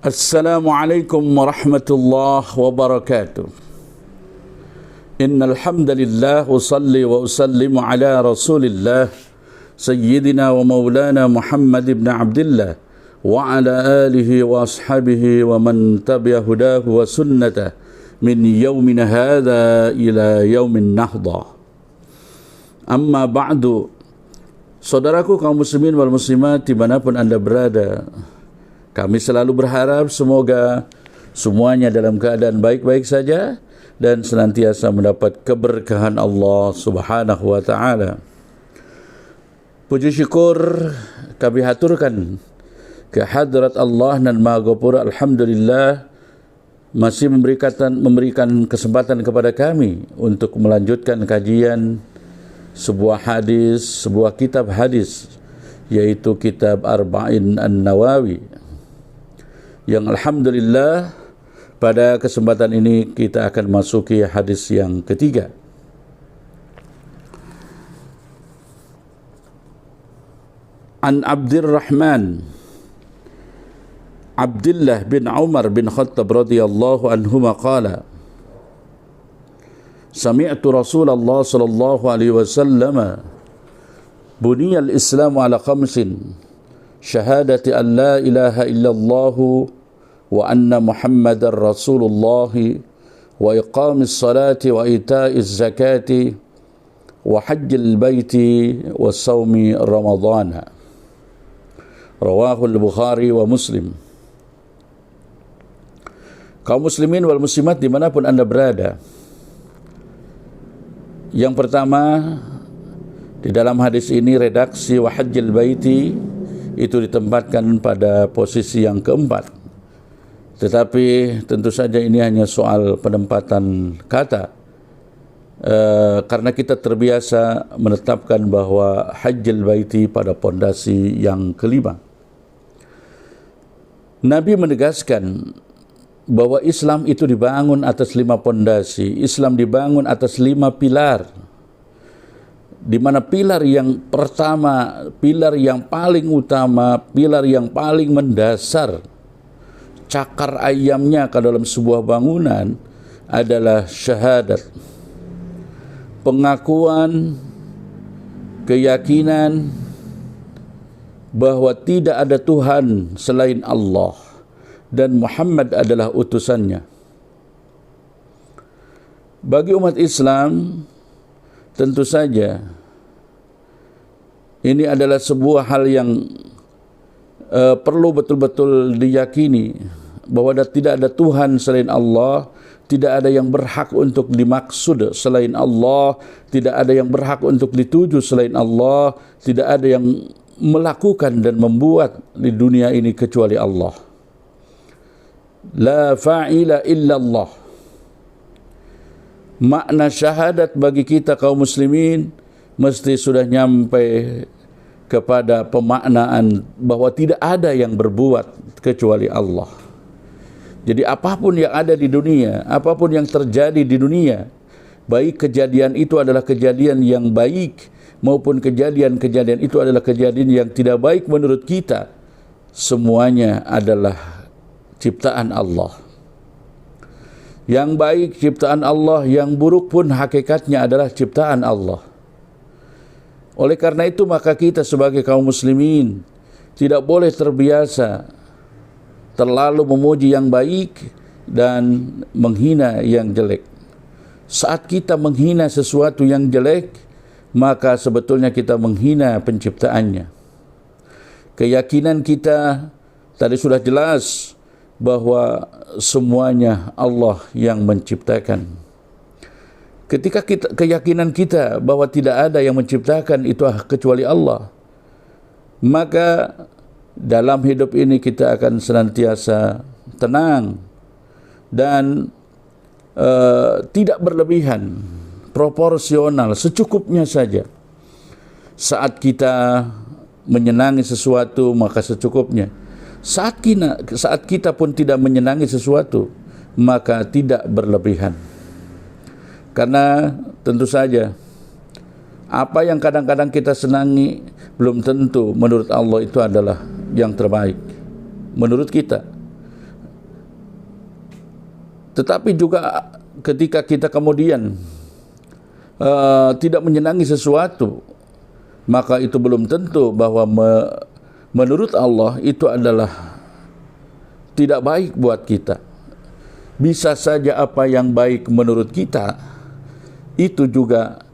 Assalamualaikum warahmatullahi wabarakatuh. Innal hamdalillah usalli wa usallimu ala Rasulillah sayyidina wa maulana Muhammad ibn Abdullah wa ala alihi wa ashabihi wa man tabi'a hudahu wa sunnatah min yaumina hadha ila yaumin nahda. Amma ba'du. Saudaraku kaum muslimin wal muslimat dimanapun anda berada, kami selalu berharap semoga semuanya dalam keadaan baik-baik saja dan senantiasa mendapat keberkahan Allah Subhanahu wa taala. Puji syukur kami haturkan ke hadrat Allah dan Maha Ghafur. Alhamdulillah masih memberikan kesempatan kepada kami untuk melanjutkan kajian sebuah kitab hadis, yaitu kitab Arba'in An-Nawawi, yang alhamdulillah pada kesempatan ini kita akan masuki hadis yang ketiga. An Abdurrahman Abdullah bin Umar bin Khattab radhiyallahu anhuma qala Sami'tu Rasulullah sallallahu alaihi wasallam buniyal Islamu ala khamsin syahadati an la ilaha illallah wa anna Muhammadar Rasulullah wa iqamis salati wa ita'iz zakati wa hajjil baiti wa sawmi ramadhana. Rawahul Bukhari wa Muslim. Kaum muslimin wal muslimat dimanapun anda berada, yang pertama, di dalam hadis ini redaksi wa hajjil baiti itu ditempatkan pada posisi yang keempat. Tetapi tentu saja ini hanya soal penempatan kata, karena kita terbiasa menetapkan bahwa hajjil baiti pada pondasi yang kelima. Nabi menegaskan bahwa Islam itu dibangun atas 5 pondasi. Islam dibangun atas 5 pilar, di mana pilar yang pertama, pilar yang paling utama, pilar yang paling mendasar, cakar ayamnya ke dalam sebuah bangunan adalah syahadat, pengakuan, keyakinan bahwa tidak ada Tuhan selain Allah dan Muhammad adalah utusannya. Bagi umat Islam, tentu saja ini adalah sebuah hal yang perlu betul-betul diyakini, bahwa tidak ada Tuhan selain Allah, tidak ada yang berhak untuk dimaksud selain Allah, tidak ada yang berhak untuk dituju selain Allah, tidak ada yang melakukan dan membuat di dunia ini kecuali Allah. La fa'ila illallah. Makna syahadat bagi kita kaum muslimin mesti sudah nyampe kepada pemaknaan bahwa tidak ada yang berbuat kecuali Allah. Jadi apapun yang ada di dunia, apapun yang terjadi di dunia, baik kejadian itu adalah kejadian yang baik maupun kejadian-kejadian itu adalah kejadian yang tidak baik menurut kita, semuanya adalah ciptaan Allah. Yang baik ciptaan Allah, yang buruk pun hakikatnya adalah ciptaan Allah. Oleh karena itu maka kita sebagai kaum muslimin tidak boleh terbiasa terlalu memuji yang baik dan menghina yang jelek. Saat kita menghina sesuatu yang jelek, maka sebetulnya kita menghina penciptaannya. Keyakinan kita tadi sudah jelas bahwa semuanya Allah yang menciptakan. Ketika keyakinan kita bahwa tidak ada yang menciptakan itu kecuali Allah, maka dalam hidup ini kita akan senantiasa tenang dan tidak berlebihan, proporsional, secukupnya saja. Saat kita menyenangi sesuatu maka secukupnya. Saat kita pun tidak menyenangi sesuatu maka tidak berlebihan. Karena tentu saja apa yang kadang-kadang kita senangi belum tentu menurut Allah itu adalah yang terbaik menurut kita. Tetapi juga ketika kita kemudian tidak menyenangi sesuatu, maka itu belum tentu bahwa menurut Allah itu adalah tidak baik buat kita. Bisa saja apa yang baik menurut kita itu juga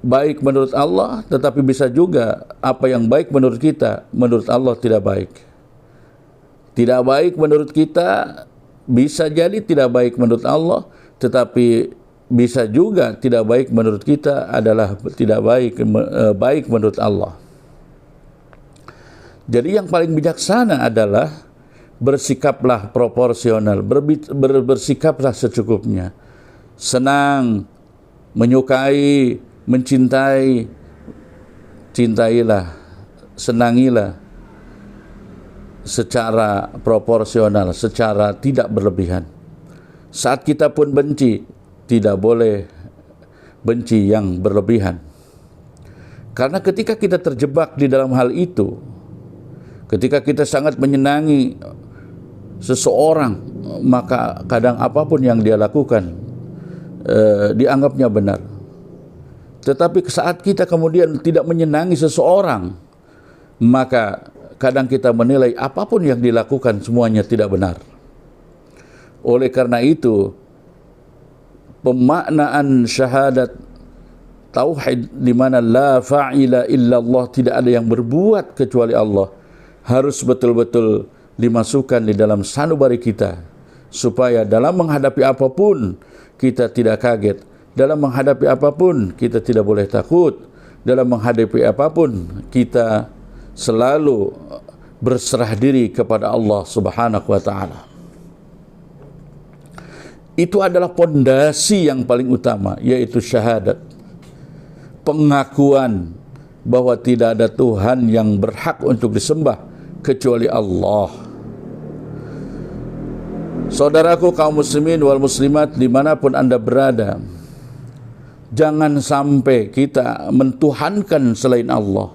baik menurut Allah, tetapi bisa juga apa yang baik menurut kita, menurut Allah tidak baik. Tidak baik menurut kita, bisa jadi tidak baik menurut Allah, tetapi bisa juga tidak baik menurut kita adalah tidak baik menurut Allah. Jadi yang paling bijaksana adalah bersikaplah proporsional, bersikaplah secukupnya. Senang, menyukai, mencintai, cintailah, senangilah secara proporsional, secara tidak berlebihan. Saat kita pun benci, tidak boleh benci yang berlebihan. Karena ketika kita terjebak di dalam hal itu, ketika kita sangat menyenangi seseorang, maka kadang apapun yang dia lakukan dianggapnya benar. Tetapi saat kita kemudian tidak menyenangi seseorang, maka kadang kita menilai apapun yang dilakukan semuanya tidak benar. Oleh karena itu, pemaknaan syahadat tauhid di mana la fa'ila illallah, tidak ada yang berbuat kecuali Allah, harus betul-betul dimasukkan di dalam sanubari kita, supaya dalam menghadapi apapun kita tidak kaget, dalam menghadapi apapun kita tidak boleh takut, dalam menghadapi apapun kita selalu berserah diri kepada Allah Subhanahu wa taala. Itu adalah pondasi yang paling utama, yaitu syahadat. Pengakuan bahwa tidak ada Tuhan yang berhak untuk disembah kecuali Allah. Saudaraku kaum muslimin wal muslimat dimanapun Anda berada, jangan sampai kita mentuhankan selain Allah,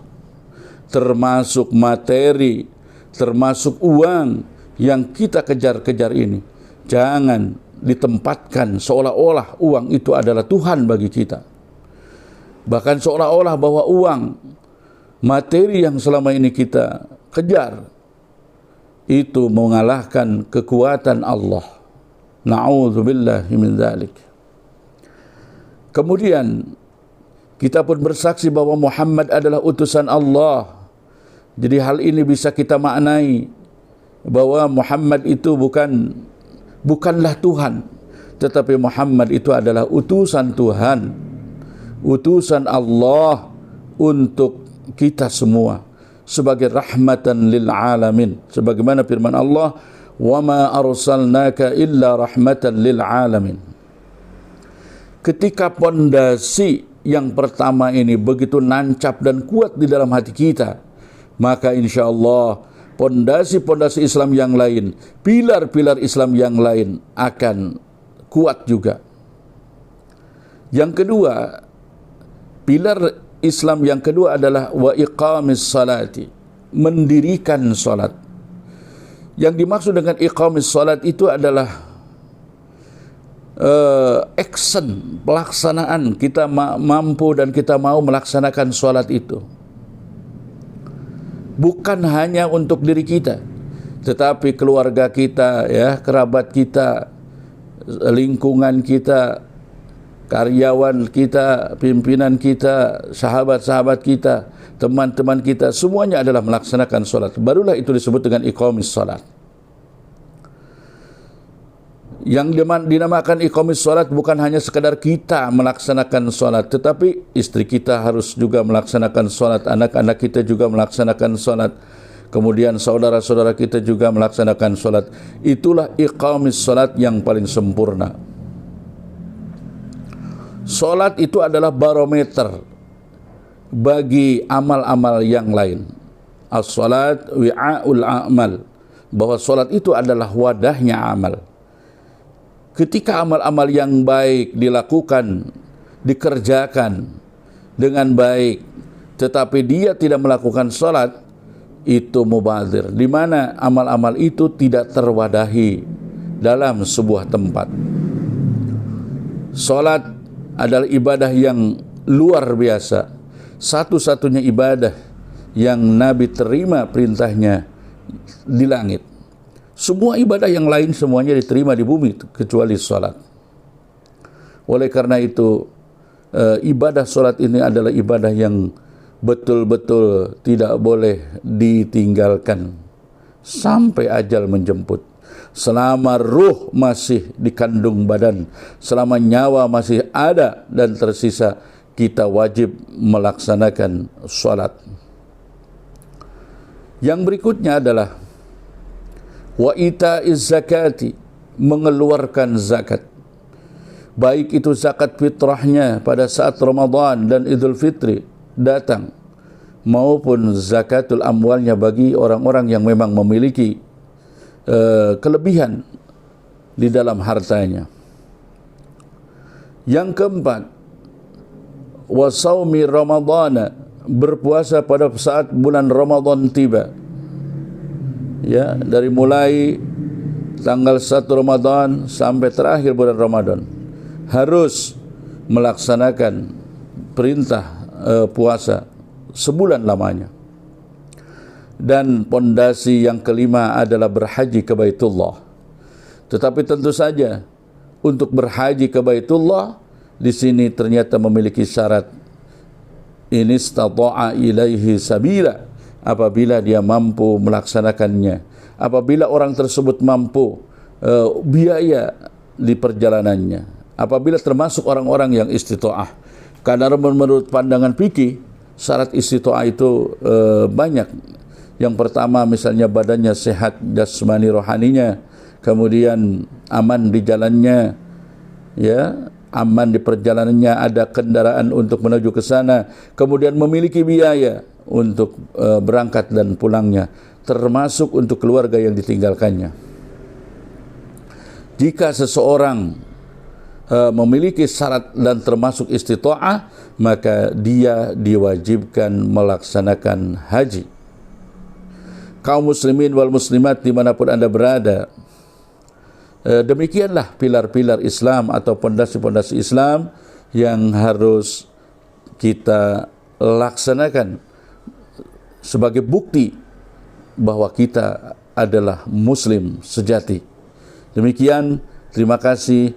termasuk materi, termasuk uang yang kita kejar-kejar ini. Jangan ditempatkan seolah-olah uang itu adalah Tuhan bagi kita. Bahkan seolah-olah bahwa uang, materi yang selama ini kita kejar, itu mengalahkan kekuatan Allah. Na'udzubillahi min dzalik. Kemudian kita pun bersaksi bahwa Muhammad adalah utusan Allah. Jadi hal ini bisa kita maknai bahwa Muhammad itu bukanlah Tuhan, tetapi Muhammad itu adalah utusan Tuhan, utusan Allah untuk kita semua sebagai rahmatan lil alamin, sebagaimana firman Allah, wa ma arsalnaka illa rahmatan lil alamin. Ketika pondasi yang pertama ini begitu nancap dan kuat di dalam hati kita, maka insyaallah pondasi-pondasi Islam yang lain, pilar-pilar Islam yang lain akan kuat juga. Yang kedua, pilar Islam yang kedua adalah wa iqamis salati, mendirikan salat. Yang dimaksud dengan iqamis salat itu adalah action, pelaksanaan. Kita mampu dan kita mau melaksanakan salat itu. Bukan hanya untuk diri kita, tetapi keluarga kita, ya, kerabat kita, lingkungan kita, karyawan kita, pimpinan kita, sahabat-sahabat kita, teman-teman kita, semuanya adalah melaksanakan salat. Barulah itu disebut dengan iqamis salat. Yang dinamakan iqamis salat bukan hanya sekadar kita melaksanakan salat, tetapi istri kita harus juga melaksanakan salat, anak-anak kita juga melaksanakan salat, kemudian saudara-saudara kita juga melaksanakan salat. Itulah iqamis salat yang paling sempurna. Salat itu adalah barometer bagi amal-amal yang lain. As-salat wi'aul amal, bahwa salat itu adalah wadahnya amal. Ketika amal-amal yang baik dilakukan, dikerjakan dengan baik, tetapi dia tidak melakukan salat, itu mubadzir, di mana amal-amal itu tidak terwadahi, dalam sebuah tempat. Salat adalah ibadah yang luar biasa, satu-satunya ibadah yang Nabi terima perintahnya di langit. Semua ibadah yang lain semuanya diterima di bumi kecuali salat. Oleh karena itu, ibadah salat ini adalah ibadah yang betul-betul tidak boleh ditinggalkan sampai ajal menjemput. Selama ruh masih di kandung badan, selama nyawa masih ada dan tersisa, kita wajib melaksanakan salat. Yang berikutnya adalah wa ita'iz zakati, mengeluarkan zakat. Baik itu zakat fitrahnya pada saat Ramadan dan Idul Fitri datang, maupun zakatul amwalnya bagi orang-orang yang memang memiliki kelebihan di dalam hartanya. Yang keempat, wa saumi ramadhana, berpuasa pada saat bulan Ramadan tiba. Ya, dari mulai tanggal 1 Ramadan sampai terakhir bulan Ramadan harus melaksanakan perintah puasa sebulan lamanya. Dan pondasi yang kelima adalah berhaji ke Baitullah. Tetapi tentu saja untuk berhaji ke Baitullah di sini ternyata memiliki syarat, in istata'a ilaihi sabila, apabila dia mampu melaksanakannya, apabila orang tersebut mampu biaya di perjalanannya, apabila termasuk orang-orang yang istita'ah. Karena menurut pandangan fikih, syarat istita'ah itu banyak. Yang pertama misalnya badannya sehat jasmani rohaninya, kemudian aman di jalannya, ya, aman di perjalanannya, ada kendaraan untuk menuju ke sana, kemudian memiliki biaya untuk berangkat dan pulangnya, termasuk untuk keluarga yang ditinggalkannya. Jika seseorang memiliki syarat dan termasuk istita'ah, maka dia diwajibkan melaksanakan haji. Kaum muslimin wal muslimat dimanapun Anda berada, demikianlah pilar-pilar Islam atau pondasi-pondasi Islam yang harus kita laksanakan sebagai bukti bahwa kita adalah muslim sejati. Demikian, terima kasih,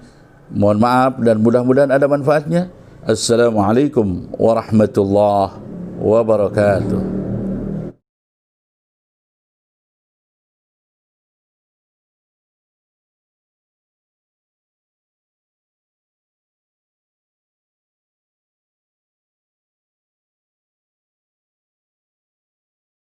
mohon maaf dan mudah-mudahan ada manfaatnya. Assalamualaikum warahmatullahi wabarakatuh.